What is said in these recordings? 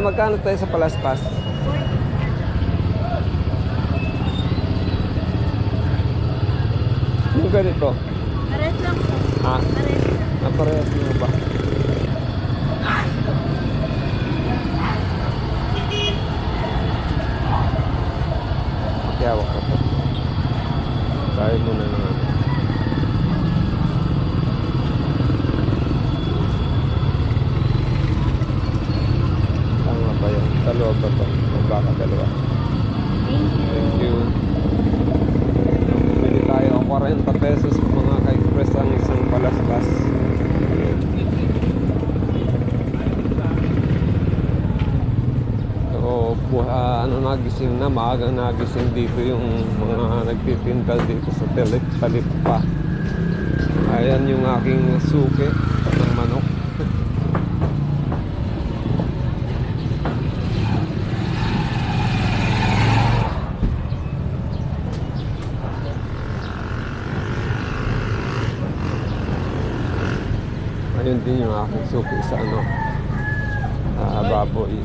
magkano tayo sa palaspas? Yung ganito? Pares lang po. Ah, Pares lang. parehas nyo ba? Magyawak ka po. Tayo muna naman. Tama ba yun? Dalawa ba ito? Magbaka dalawa. Thank you. Bili tayo ang 40 pesos mga ka-express ang isang palaspas. So, nagising na, maagang nagising dito yung mga nagtitinda dito sa Talippa. Ayan yung aking suke ng manok. Ayun din yung aking suki sa baboy.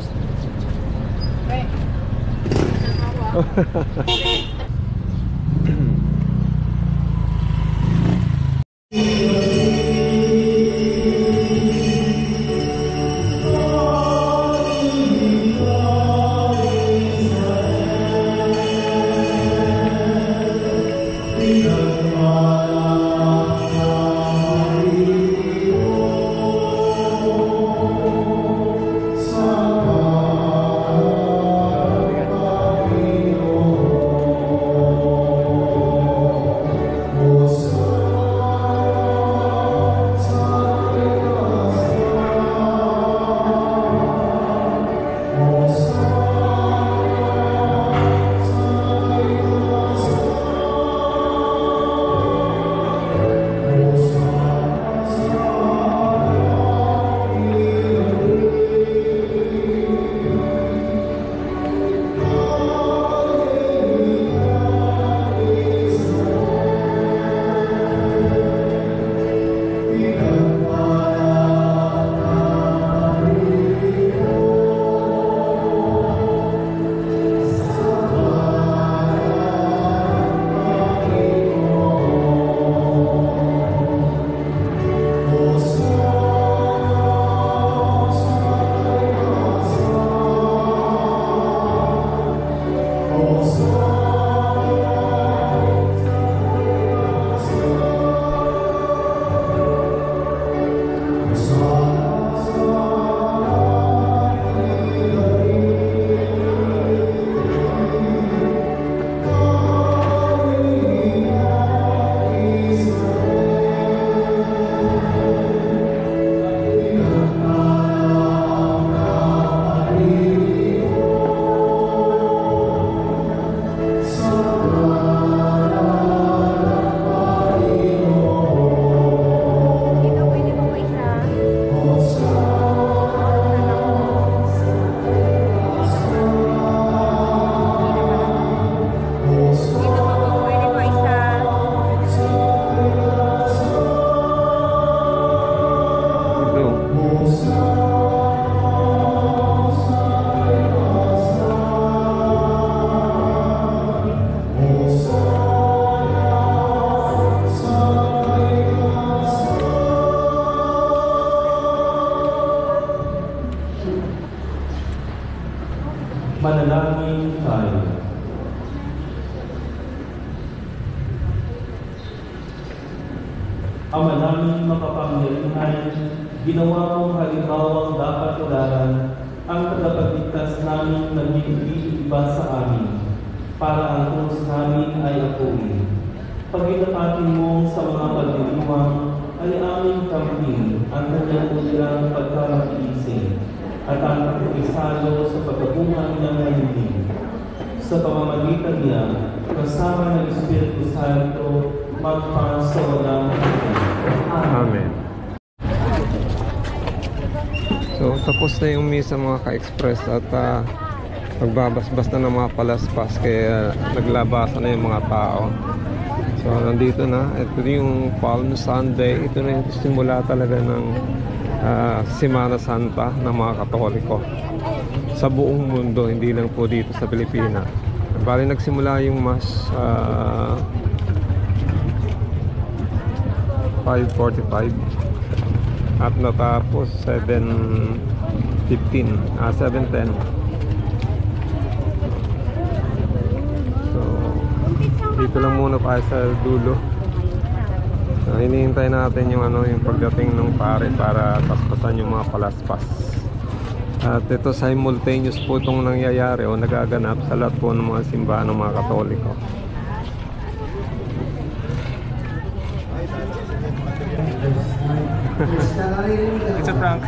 Manalangin tayo. Ama namin makapangyarihan, ginawa mong halimbawang dapat tularan ang tagapagligtas namin na hindi iba sa amin, para ang krus namin ay apuin. Paginapatin mo sa mga pagdiriwang ay aming kamping ang kanyang ulilang pagkakakiising at ang pagkakisalo sa pagkabungan ng mahilig. Sa pamamagitan niya, kasama ng Espiritu Santo, magpasawalang Amen. So, tapos na yung misa mga ka-express at nagbabasbas na ng mga palaspas kaya naglabasan na yung mga tao. So, nandito na. Ito yung Palm Sunday. Ito na yung simula talaga ng Semana Santa ng mga Katoliko. sa buong mundo, hindi lang po dito sa Pilipinas. Bali nagsimula yung mass 5:45 at natapos 7:10. So dito lang muna tayo sa dulo. So, hinihintay natin yung yung pagdating ng pare para paspasan yung mga palaspas. At ito simultaneous po itong nangyayari o nagaganap sa lahat po ng mga simbahan ng mga Katoliko. It's a prank.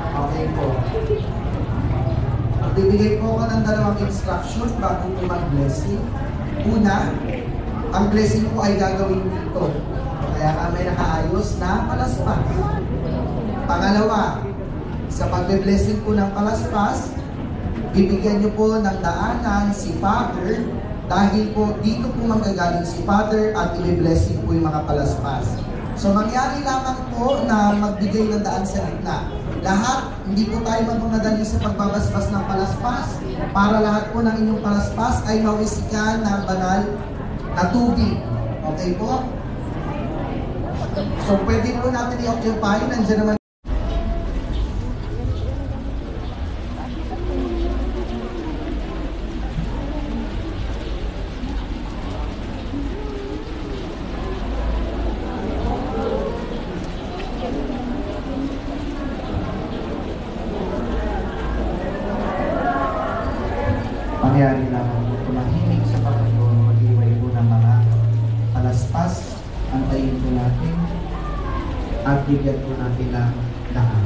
Okay po. Magbibigay po ako ng dalawang instruction bago po mag-blessing. Una, ang blessing po ay gagawin dito. Kaya kami nakaayos na palaspas. Pangalawa, sa pag-blessing po ng palaspas, bibigyan niyo po ng daanan si Father dahil po dito po manggagaling si Father at i-blessing po yung mga palaspas. So mangyari lamang po na magbigay ng daan sa gitna. Lahat, hindi po tayo magmamadali sa pagbabasbas ng palaspas para lahat po ng inyong palaspas ay mawisikan ng banal na tubig. Okay po? So pwede po natin i-occupy. Nandiyan naman. Mangyari lamang po tumahimik sa Panginoon, mag-iway po ng mga palaspas, antayin po natin, at bigyan po natin ng daan.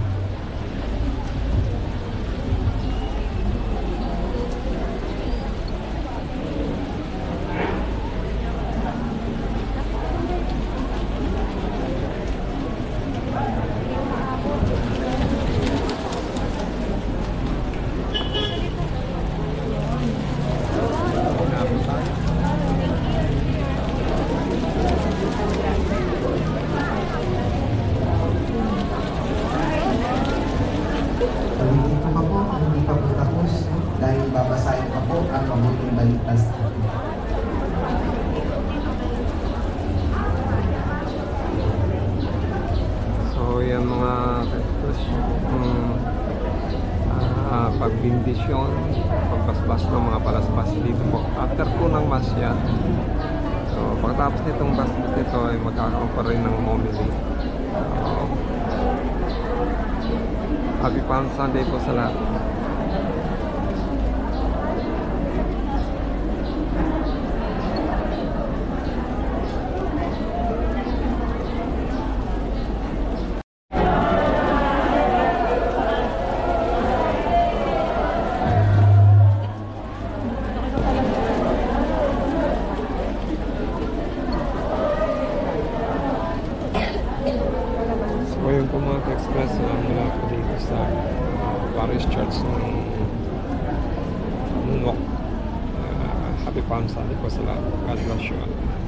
Dito pa po, hindi pa po tapos dahil babasahin pa po ang mabuting balita sa atin. So yan mga pagbindisyon, pagbasbas ng mga palaspas dito po. After po ng mass yan. So pagkatapos nitong basbas nito ay magkakaroon pa rin ng homily. Happy Palm Sunday po sa lahat. So yun po mga ka-express mula po dito sa Parish Church ng Nunok. Happy Palm Sunday po sa lahat. God bless you all.